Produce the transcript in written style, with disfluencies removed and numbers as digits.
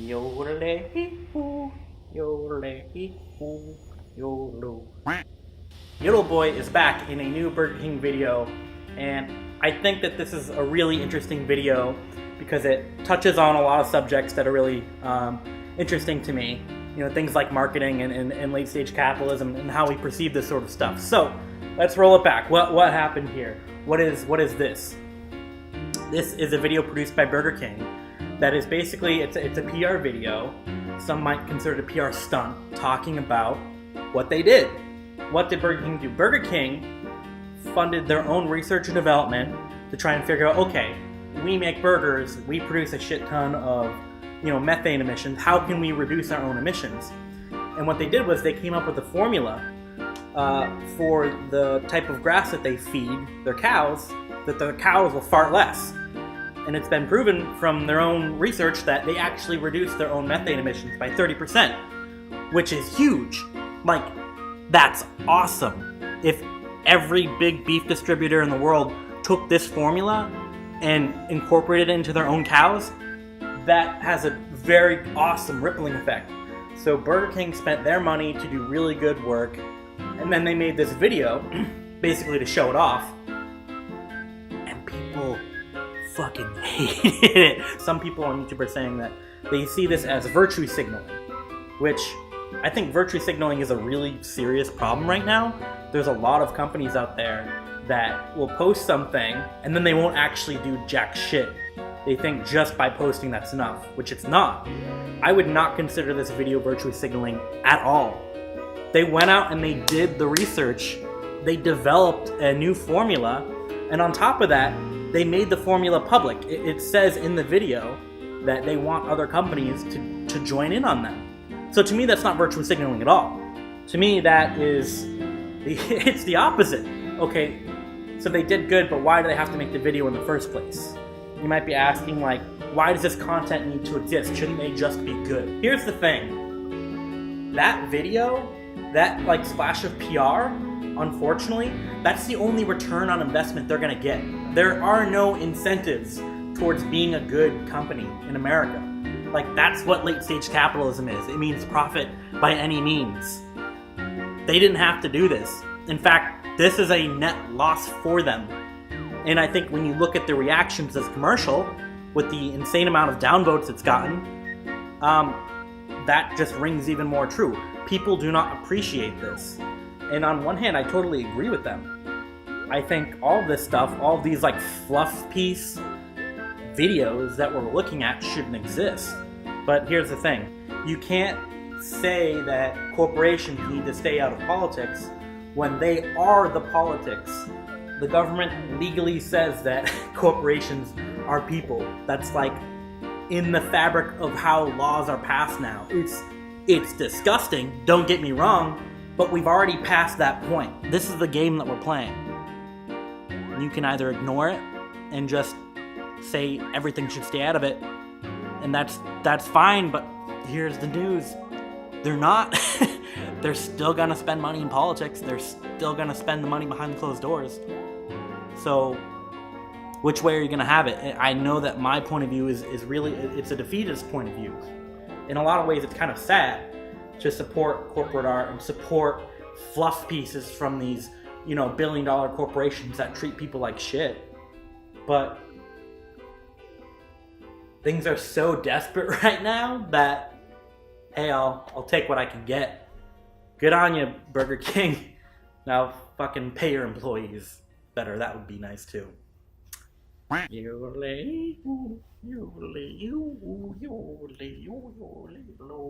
Yodel-hee-hoo, yodel-hee-hoo, yodel. Yodel Boy is back in a new Burger King video, and I think that this is a really interesting video because it touches on a lot of subjects that are really interesting to me. You know, things like marketing and late-stage capitalism and how we perceive this sort of stuff. So, let's roll it back. What happened here? What is this? This is a video produced by Burger King that is basically, it's a PR video. Some might consider it a PR stunt, talking about what they did. What did Burger King do? Burger King funded their own research and development to try and figure out, okay, we make burgers, we produce a shit ton of, methane emissions. How can we reduce our own emissions? And what they did was they came up with a formula for the type of grass that they feed their cows, that the cows will fart less. And it's been proven from their own research that they actually reduce their own methane emissions by 30%, which is huge. Like, that's awesome. If every big beef distributor in the world took this formula and incorporated it into their own cows, that has a very awesome rippling effect. So Burger King spent their money to do really good work, and then they made this video basically to show it off, and people fucking hated it. Some people on YouTube are saying that they see this as virtue signaling, which I think virtue signaling is a really serious problem right now. There's a lot of companies out there that will post something and then they won't actually do jack shit. They think just by posting that's enough, which it's not. I would not consider this video virtue signaling at all. They went out and they did the research, they developed a new formula, and on top of that, they made the formula public. It says in the video that they want other companies to join in on them. So to me, that's not virtue signaling at all. To me, that is, it's the opposite. Okay, so they did good, but why do they have to make the video in the first place? You might be asking, like, why does this content need to exist? Shouldn't they just be good? Here's the thing. That video, that, like, splash of PR, unfortunately, that's the only return on investment they're gonna get. There are no incentives towards being a good company in America. Like, that's what late-stage capitalism is. It means profit by any means. They didn't have to do this. In fact, this is a net loss for them. And I think when you look at the reactions to this commercial, with the insane amount of downvotes it's gotten, that just rings even more true. People do not appreciate this. And on one hand, I totally agree with them. I think all this stuff, all these like fluff piece videos that we're looking at shouldn't exist. But here's the thing. You can't say that corporations need to stay out of politics when they are the politics. The government legally says that corporations are people. That's like in the fabric of how laws are passed now. It's disgusting, don't get me wrong, but we've already passed that point. This is the game that we're playing. You can either ignore it and just say everything should stay out of it, and that's fine, but here's the news. They're not. They're still gonna spend money in politics. They're still gonna spend the money behind closed doors. So, which way are you gonna have it? I know that my point of view is really, it's a defeatist point of view. In a lot of ways, it's kind of sad to support corporate art and support fluff pieces from these, billion-dollar corporations that treat people like shit. But things are so desperate right now that, hey, I'll take what I can get. Good on you, Burger King. Now fucking pay your employees better. That would be nice too.